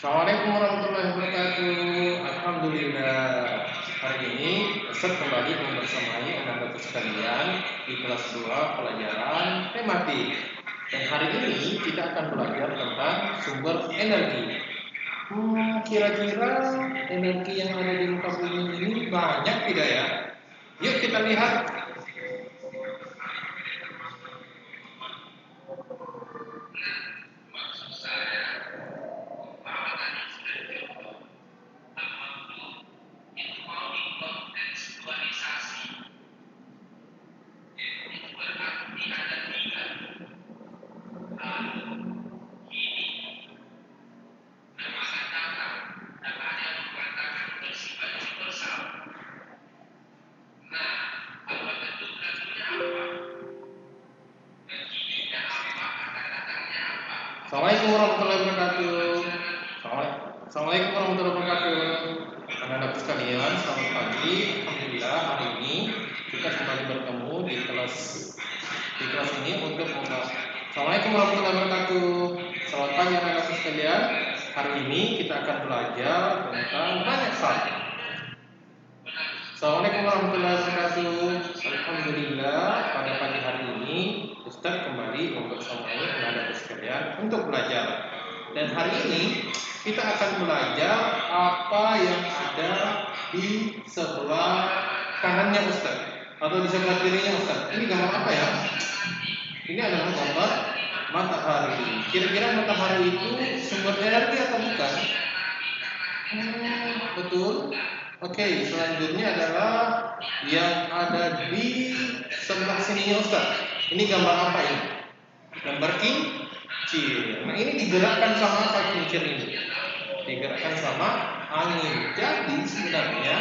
Assalamualaikum warahmatullahi wabarakatuh. Alhamdulillah. Hari ini Ustaz kembali membersamai anak-anak sekalian di kelas 2 pelajaran tematik. Dan hari ini kita akan belajar tentang sumber energi. Kira-kira energi yang ada di muka bumi ini banyak tidak ya? Yuk kita lihat. Assalamualaikum warahmatullahi wabarakatuh. Assalamualaikum warahmatullahi wabarakatuh. Anak-anak sekalian, selamat pagi. Alhamdulillah hari ini kita kembali bertemu di kelas ini untuk membahas. Assalamualaikum warahmatullahi wabarakatuh. Selamat pagi anak-anak sekalian. Hari ini kita akan belajar tentang banyak hal. Assalamualaikum warahmatullahi wabarakatuh. Alhamdulillah pada pagi hari ini Ustaz kembali membersamai anak-anak sekalian untuk belajar. Dan hari ini kita akan belajar apa yang ada di sebelah kanannya Ustaz atau di sebelah kirinya Ustaz. Ini gambar apa ya? Ini adalah gambar matahari. Kira-kira matahari itu sumber energi atau bukan? Betul. Oke, selanjutnya adalah yang ada di sebelah sininya Ustaz. Ini gambar apa ini? Gambar kincir. Nah, ini digerakkan sama apa kincir ini? Digerakkan sama angin. Jadi sebenarnya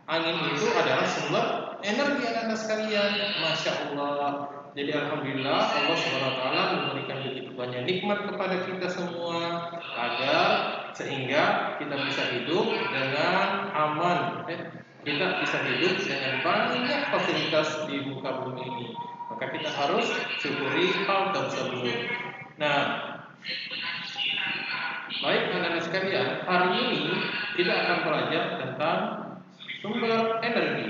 angin itu adalah sumber energi anak-anak sekalian. Masya Allah. Jadi alhamdulillah Allah SWT memberikan begitu banyak nikmat kepada kita semua agar sehingga kita bisa hidup dengan aman. Kita bisa hidup dengan banyak fasilitas di muka bumi ini. Maka kita harus syukuri hal tersebut. Nah, baik anak-anak sekalian, hari ini kita akan belajar tentang sumber energi.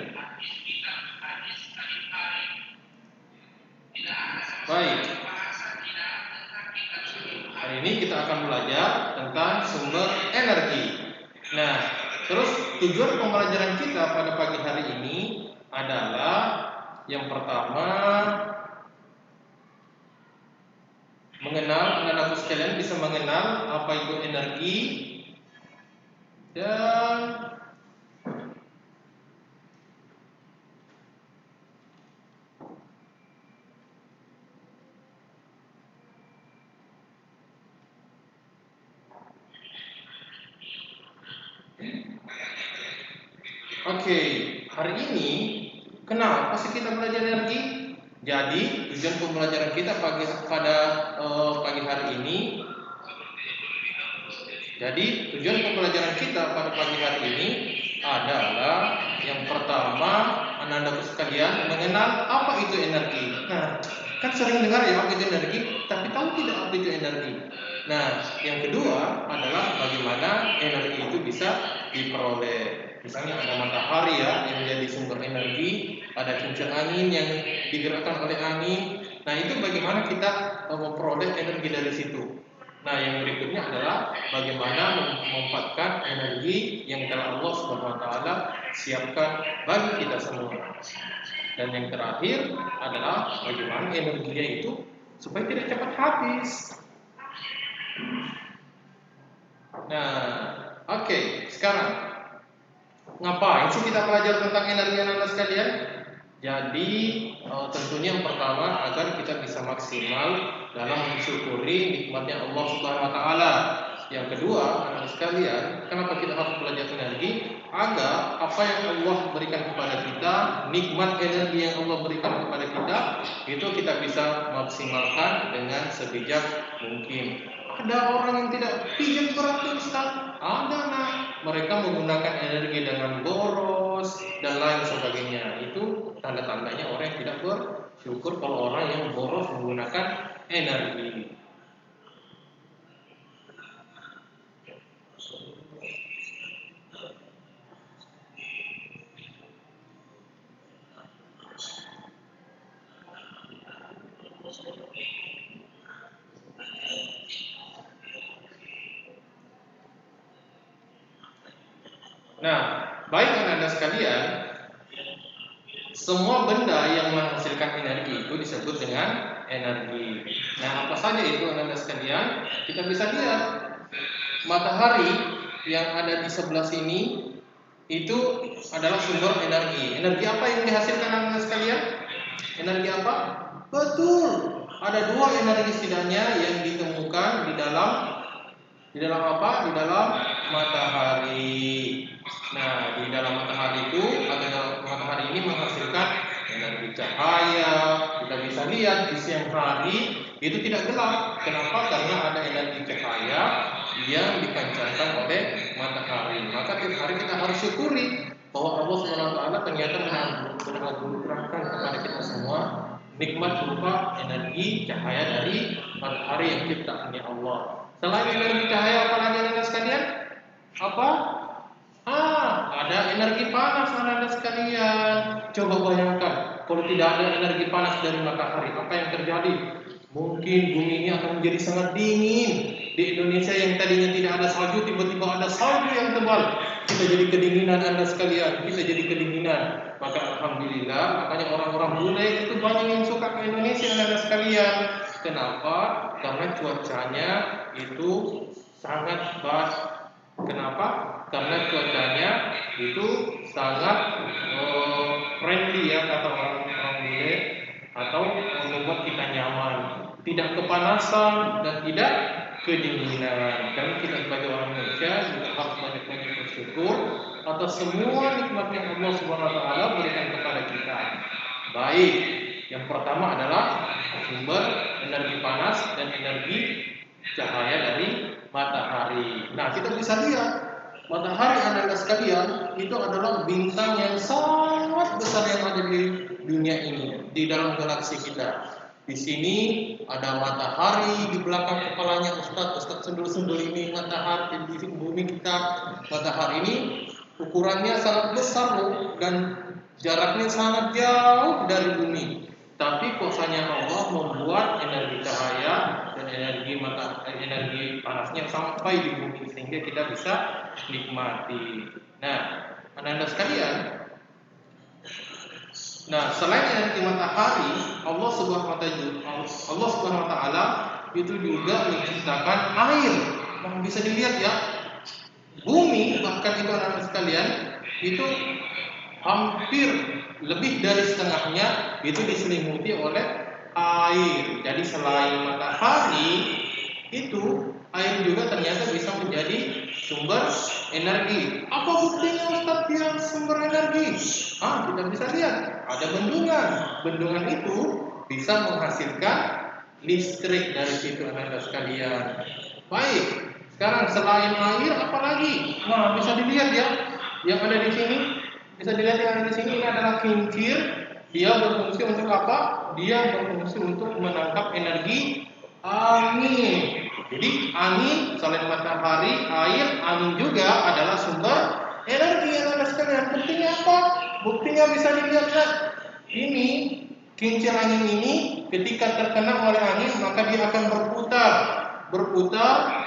Baik. Hari ini kita akan belajar tentang sumber energi. Nah, terus tujuan pembelajaran kita pada pagi hari ini adalah yang pertama mengenal, anak-anak sekalian bisa mengenal apa itu energi dan Oke, hari ini kenapa sih kita belajar energi? Jadi tujuan pembelajaran kita pagi hari ini. Jadi tujuan pembelajaran kita pada pagi hari ini adalah yang pertama anak-anak sekalian mengenal apa itu energi. Nah, kan sering dengar ya apa itu energi, tapi tahu tidak apa itu energi. Nah, yang kedua adalah bagaimana energi itu bisa diperoleh. Misalnya ada matahari ya yang menjadi sumber energi, ada kincir angin yang digerakkan oleh angin. Nah, itu bagaimana kita memperoleh energi dari situ. Nah, yang berikutnya adalah bagaimana memanfaatkan energi yang telah Allah Subhanahu wa taala siapkan bagi kita semua. Dan yang terakhir adalah bagaimana energinya itu supaya tidak cepat habis. Nah, oke, sekarang ngapain sih kita belajar tentang energi anak-anak sekalian? Jadi tentunya yang pertama agar kita bisa maksimal dalam mensyukuri nikmatnya Allah Subhanahu wa taala. Yang kedua, anak-anak sekalian, kenapa kita harus belajar energi? Agar apa yang Allah berikan kepada kita, nikmat energi yang Allah berikan kepada kita, itu kita bisa maksimalkan dengan sebijak mungkin. Ada orang yang tidak pijat berarti Ustaz? Ada nak. Mereka menggunakan energi dengan boros dan lain sebagainya. Itu tanda-tandanya orang yang tidak bersyukur kalau orang yang boros menggunakan energi. Nah, baik anak-anak sekalian, semua benda yang menghasilkan energi itu disebut dengan energi. Nah, apa saja itu anak-anak sekalian? Kita bisa lihat matahari yang ada di sebelah sini itu adalah sumber energi. Energi apa yang dihasilkan anak-anak sekalian? Energi apa? Betul. Ada dua energi setidaknya yang ditemukan di dalam apa? Di dalam matahari. Nah, di dalam matahari itu, atau dalam matahari ini menghasilkan energi cahaya. Kita bisa lihat di siang hari itu tidak gelap. Kenapa? Karena ada energi cahaya yang dipancarkan oleh matahari. Maka tiap hari kita harus syukuri bahwa Allah SWT ternyata menganugerahkan kepada kita semua nikmat berupa energi cahaya dari matahari yang ciptaannya Allah. Selain energi cahaya, apa lagi anak sekalian? Apa? Ada energi panas anak sekalian. Coba bayangkan, kalau tidak ada energi panas dari matahari, apa yang terjadi? Mungkin bumi ini akan menjadi sangat dingin. Di Indonesia yang tadinya tidak ada salju, tiba-tiba ada salju yang tebal. Kita jadi kedinginan anak sekalian. Kita jadi kedinginan. Maka alhamdulillah, makanya orang-orang bule itu banyak yang suka ke Indonesia anak sekalian. Kenapa? Karena cuacanya itu sangat baik. Kenapa? Karena cuacanya itu sangat friendly ya, kata orang-orang bule, atau membuat kita nyaman, tidak kepanasan dan tidak kedinginan. Dan kita sebagai orang Indonesia juga harus banyak-banyak bersyukur atas semua nikmat yang Allah Subhanahu wa taala berikan kepada kita. Baik, yang pertama adalah sumber energi panas dan energi cahaya dari matahari. Nah, kita bisa lihat matahari anak-anak sekalian itu adalah bintang yang sangat besar yang ada di dunia ini, di dalam galaksi kita. Di sini ada matahari, di belakang kepalanya Ustaz sundul-sundul ini matahari di bumi kita. Matahari ini ukurannya sangat besar loh, dan jaraknya sangat jauh dari bumi. Tapi kuasanya Allah membuat energi cahaya dan energi panasnya sampai di bumi sehingga kita bisa nikmati. Nah, anak-anak sekalian, selain energi matahari, Allah Subhanahu wa taala itu juga menciptakan air. Nah, bisa dilihat ya, bumi bahkan itu anak-anak sekalian itu hampir lebih dari setengahnya itu diselimuti oleh air. Jadi selain matahari itu, air juga ternyata bisa menjadi sumber energi. Apa buktinya Ustaz dia sumber energi? Kita bisa lihat ada bendungan. Bendungan itu bisa menghasilkan listrik dari situ anak-anak sekalian. Baik, sekarang selain air apa lagi? Nah, bisa dilihat ya, yang ada di sini. Bisa dilihat yang ada di sini, ini adalah kincir. Dia berfungsi untuk apa? Dia berfungsi untuk menangkap energi angin. Jadi angin selain matahari, air, angin juga adalah sumber energi yang ada sekalian. Buktinya apa? Buktinya bisa dilihat ya. Ini kincir angin ini ketika terkena oleh angin maka dia akan berputar.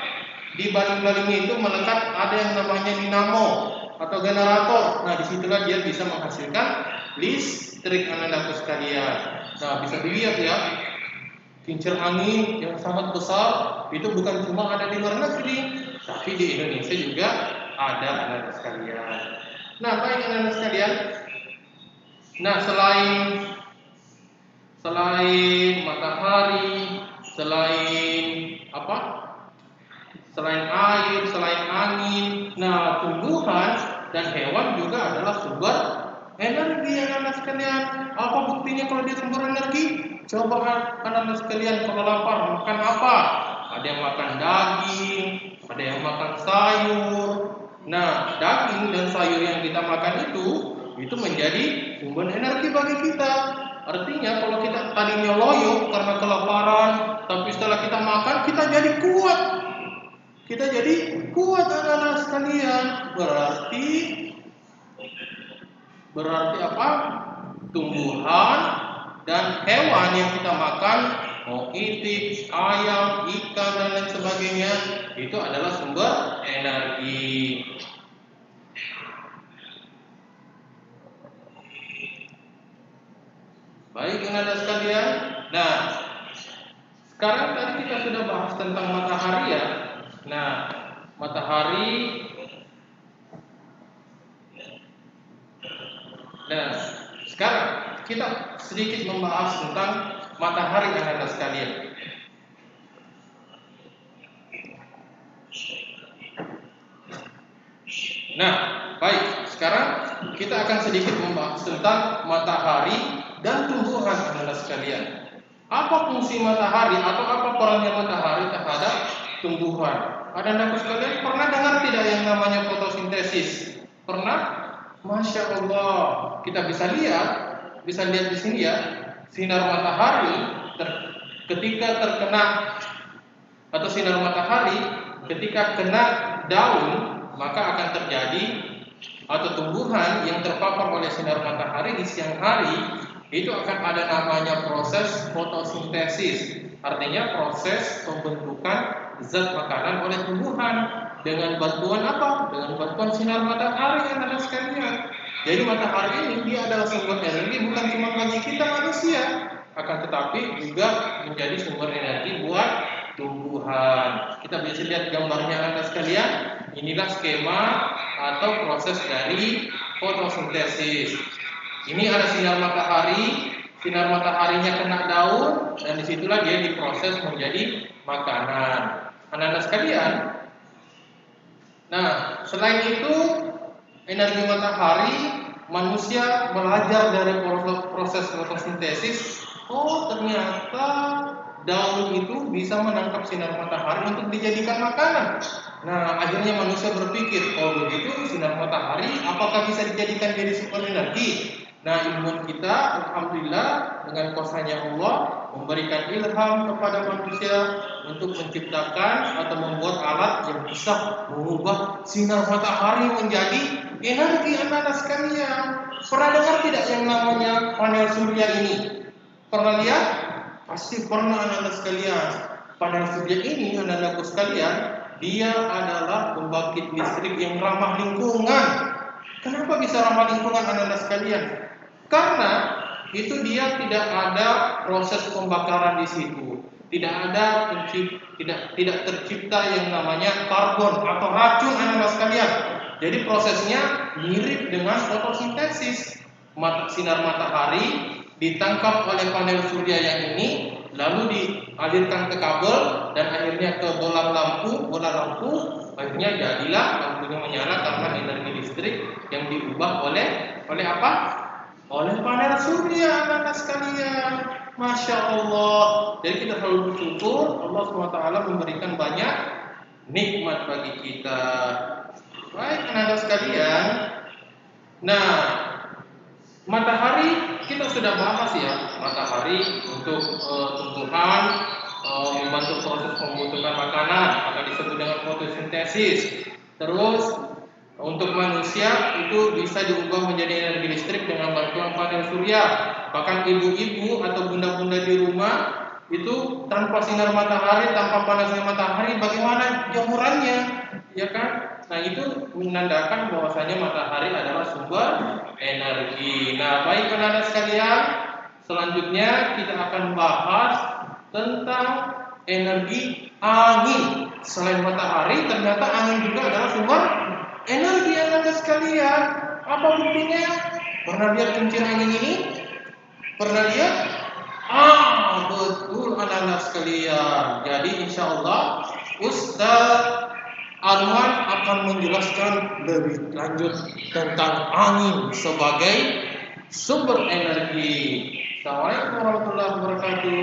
Di baling-balingnya itu melekat ada yang namanya dinamo atau generator. Nah, disitulah dia bisa menghasilkan listrik anak-anakku sekalian. Nah, bisa dilihat ya, kincir angin yang sangat besar itu bukan cuma ada di luar negeri, tapi di Indonesia juga ada anak-anak sekalian. Nah, baik anak-anak sekalian. Nah, selain matahari, selain air, selain angin, nah tumbuhan dan hewan juga adalah sumber energi anak-anak sekalian. Apa buktinya kalau dia sumber energi? Coba anak-anak sekalian kalau lapar makan apa? Ada yang makan daging, ada yang makan sayur. Nah, daging dan sayur yang kita makan itu menjadi sumber energi bagi kita. Artinya kalau kita tadinya loyo karena kelaparan, tapi setelah kita makan kita jadi kuat. Kita jadi kuat anak-anak sekalian. Berarti apa? Tumbuhan dan hewan yang kita makan, mau itik, ayam, ikan dan lain sebagainya, itu adalah sumber energi. anak sekalian? Nah, sekarang tadi kita sudah bahas tentang matahari ya. Nah, matahari. Nah, sekarang kita sedikit membahas tentang matahari anak-anak sekalian. Nah, baik. Sekarang kita akan sedikit membahas tentang matahari dan tumbuhan anak-anak sekalian. Apa fungsi matahari atau apa perannya matahari terhadap tumbuhan? Anak-anak sekalian pernah dengar tidak yang namanya fotosintesis? Pernah? Masya Allah. Kita bisa lihat di sini ya, sinar matahari ketika terkena atau sinar matahari ketika kena daun, maka akan terjadi atau tumbuhan yang terpapar oleh sinar matahari di siang hari itu akan ada namanya proses fotosintesis. Artinya proses pembentukan zat makanan oleh tumbuhan dengan bantuan apa? Dengan bantuan sinar matahari anak-anak sekalian. Jadi matahari ini dia adalah sumber energi bukan cuma bagi kita manusia, akan tetapi juga menjadi sumber energi buat tumbuhan. Kita bisa lihat gambarnya anak-anak sekalian. Inilah skema atau proses dari fotosintesis. Ini ada sinar mataharinya kena daun dan disitulah dia diproses menjadi makanan. Anak-anak sekalian. Nah, selain itu energi matahari, manusia belajar dari proses fotosintesis. Oh, ternyata daun itu bisa menangkap sinar matahari untuk dijadikan makanan. Nah, akhirnya manusia berpikir, oh begitu sinar matahari, apakah bisa dijadikan jadi sumber energi? Nah, ilmuwan kita, alhamdulillah, dengan kuasanya Allah memberikan ilham kepada manusia untuk menciptakan atau membuat alat yang bisa mengubah sinar matahari menjadi energi anak-anak sekalian. Pernah dengar tidak yang namanya panel surya ini? Pernah lihat? Pasti pernah anak-anak sekalian. Panel surya ini anak-anakku sekalian, dia adalah pembangkit listrik yang ramah lingkungan. Kenapa bisa ramah lingkungan anak-anak sekalian? Karena itu dia tidak ada proses pembakaran di situ. Tidak tercipta yang namanya karbon atau racun anak-anak sekalian. Jadi prosesnya mirip dengan fotosintesis. Sinar matahari ditangkap oleh panel surya yang ini, lalu dialirkan ke kabel dan akhirnya ke bola lampu, akhirnya jadilah lampunya menyala karena energi listrik yang diubah oleh apa? Oleh panel surya anak-anak sekalian. Masya Allah. Jadi kita selalu bersyukur Allah SWT memberikan banyak nikmat bagi kita. Baik anak-anak sekalian. Nah, matahari kita sudah bahas ya. Matahari untuk tumbuhan membantu proses pembentukan makanan atau disebut dengan fotosintesis. Terus untuk manusia itu bisa diubah menjadi energi listrik dengan bantuan panel surya. Bahkan ibu-ibu atau bunda-bunda di rumah itu tanpa sinar matahari, tanpa panasnya matahari, bagaimana jamurannya, ya kan? Nah itu menandakan bahwasanya matahari adalah sumber energi. Nah baik anak-anak sekalian, selanjutnya kita akan bahas tentang energi angin. Selain matahari, ternyata angin juga adalah sumber energi anak-anak sekalian. Apa buktinya? Pernah lihat kincir angin ini? Pernah lihat? Betul anak-anak sekalian. Jadi insya Allah Ustaz Anwar akan menjelaskan lebih lanjut tentang angin sebagai sumber energi. Assalamualaikum warahmatullahi wabarakatuh.